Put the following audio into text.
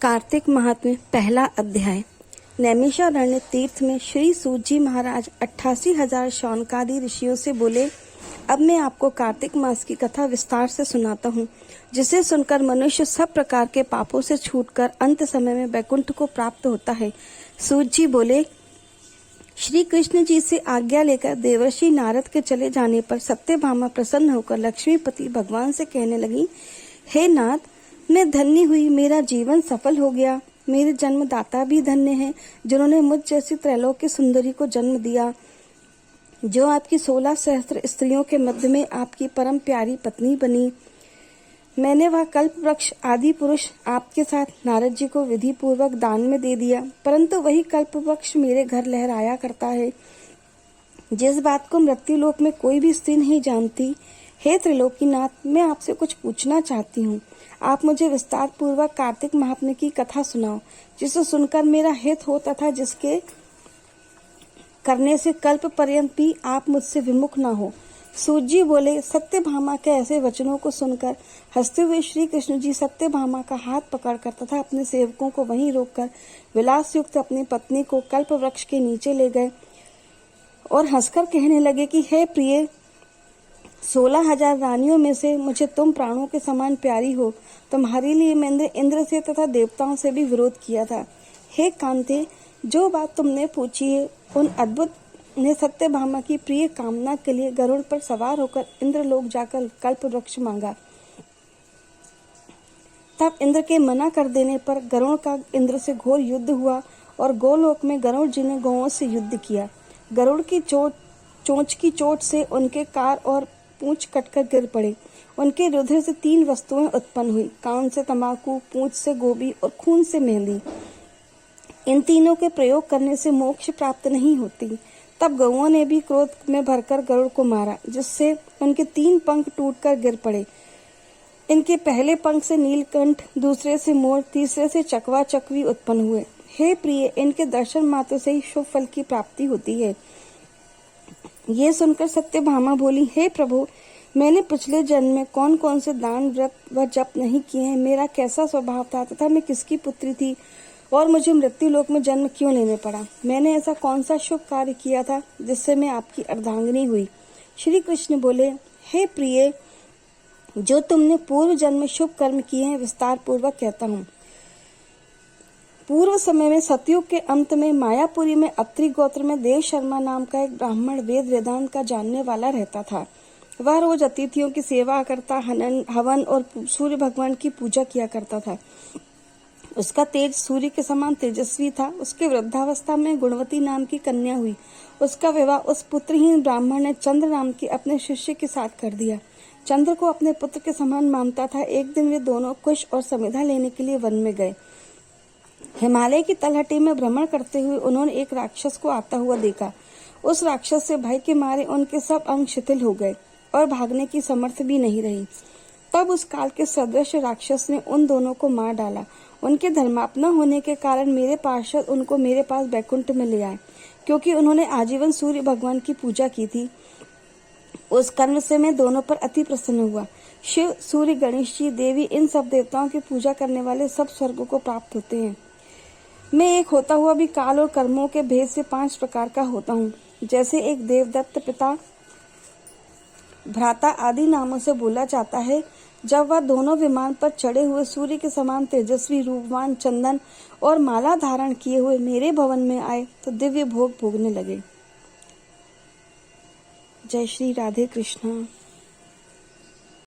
कार्तिक महात्म्य पहला अध्याय। नैमिषारण्य तीर्थ में श्री सूत जी महाराज 88,000 शौनकादि ऋषियों से बोले, अब मैं आपको कार्तिक मास की कथा विस्तार से सुनाता हूँ, जिसे सुनकर मनुष्य सब प्रकार के पापों से छूटकर अंत समय में वैकुंठ को प्राप्त होता है। सूत जी बोले, श्री कृष्ण जी से आज्ञा लेकर देवर्षि नारद के चले जाने पर सत्यभामा प्रसन्न होकर लक्ष्मीपति भगवान से कहने लगी, हे नाथ, मैं धन्य हुई, मेरा जीवन सफल हो गया। मेरे जन्मदाता भी धन्य हैं, जिन्होंने मुझ जैसी त्रैलोक्य सुंदरी को जन्म दिया, जो आपकी 16 सहस्त्र स्त्रियों के मध्य में आपकी परम प्यारी पत्नी बनी। मैंने वह कल्प वृक्ष आदि पुरुष आपके साथ नारद जी को विधि पूर्वक दान में दे दिया, परंतु वही कल्प वृक्ष मेरे घर लहराया करता है, जिस बात को मृत्युलोक में कोई भी स्त्री नहीं जानती। हे त्रिलोकीनाथ, मैं आपसे कुछ पूछना चाहती हूँ। आप मुझे विस्तार पूर्वक कार्तिक महात्म्य की कथा सुनाओ, जिसे सुनकर मेरा हित हो तथा जिसके करने से कल्प पर्यंत भी आप मुझसे विमुख न हो। सूत जी बोले, सत्यभामा के ऐसे वचनों को सुनकर हंसते हुए श्री कृष्ण जी सत्यभामा का हाथ पकड़कर तथा अपने सेवकों को वहीं रोककर विलास युक्त अपनी पत्नी को कल्प वृक्ष के नीचे ले गए और हंसकर कहने लगे कि हे प्रिय, 16,000 रानियों में से मुझे तुम प्राणों के समान प्यारी हो। तुम्हारे लिए मैंने इंद्र से तथा देवताओं से भी विरोध किया था। हे कांते, जो बात तुमने पूछी है, उन अद्भुत ने सत्यभामा की प्रिय कामना के लिए गरुड़ पर सवार होकर इंद्रलोक जाकर कल्प वृक्ष मांगा। तब इंद्र के मना कर देने पर गरुड़ का इंद्र से घोर युद्ध हुआ और गोलोक में गरुड़ जी ने गौओं से युद्ध किया। गरुड़ की चोंच की चोट से उनके कार और पूंछ कटकर गिर पड़े। उनके रुधिर से 3 वस्तुएं उत्पन्न हुई, कान से तंबाकू, पूंछ से गोभी और खून से मेहंदी। इन तीनों के प्रयोग करने से मोक्ष प्राप्त नहीं होती। तब गौओं ने भी क्रोध में भरकर गरुड़ को मारा, जिससे उनके 3 पंख टूटकर गिर पड़े। इनके पहले पंख से नीलकंठ, दूसरे से मोर, तीसरे से चकवा चकवी उत्पन्न हुए। हे प्रिय, इनके दर्शन मात्र से ही शुभ फल की प्राप्ति होती है। ये सुनकर सत्यभामा बोली, हे प्रभु, मैंने पिछले जन्म में कौन कौन से दान, व्रत व जप नहीं किए हैं, मेरा कैसा स्वभाव था तथा मैं किसकी पुत्री थी और मुझे मृत्युलोक में जन्म क्यों लेने पड़ा। मैंने ऐसा कौन सा शुभ कार्य किया था जिससे मैं आपकी अर्धांगिनी हुई। श्री कृष्ण बोले, हे प्रिय, जो तुमने पूर्व जन्म में शुभ कर्म किए हैं विस्तार पूर्वक कहता हूँ। पूर्व समय में सतयुग के अंत में मायापुरी में अत्रि गोत्र में देव शर्मा नाम का एक ब्राह्मण वेद वेदांत का जानने वाला रहता था। वह रोज अतिथियों की सेवा करता, हवन और सूर्य भगवान की पूजा किया करता था। उसका तेज सूर्य के समान तेजस्वी था। उसके वृद्धावस्था में गुणवती नाम की कन्या हुई। उसका विवाह उस पुत्रहीन ब्राह्मण ने चंद्र नाम के अपने शिष्य के साथ कर दिया। चंद्र को अपने पुत्र के समान मानता था। एक दिन वे दोनों कुश और समिधा लेने के लिए वन में गए। हिमालय की तलहटी में भ्रमण करते हुए उन्होंने एक राक्षस को आता हुआ देखा। उस राक्षस से भय के मारे उनके सब अंग शिथिल हो गए और भागने की समर्थ भी नहीं रही। तब उस काल के सदृश राक्षस ने उन दोनों को मार डाला। उनके धर्मात्मा होने के कारण मेरे पार्षद उनको मेरे पास बैकुंठ में ले आए, क्योंकि उन्होंने आजीवन सूर्य भगवान की पूजा की थी। उस कर्म से मैं दोनों पर अति प्रसन्न हुआ। शिव, सूर्य, गणेश जी, देवी, इन सब देवताओं की पूजा करने वाले सब स्वर्ग को प्राप्त होते हैं। मैं एक होता हुआ भी काल और कर्मों के भेद से 5 प्रकार का होता हूँ। जैसे एक देवदत्त, पिता, भ्राता आदि नामों से बोला जाता है। जब वह दोनों विमान पर चढ़े हुए सूर्य के समान तेजस्वी, रूपवान, चंदन और माला धारण किए हुए मेरे भवन में आए तो दिव्य भोग भोगने लगे। जय श्री राधे कृष्ण।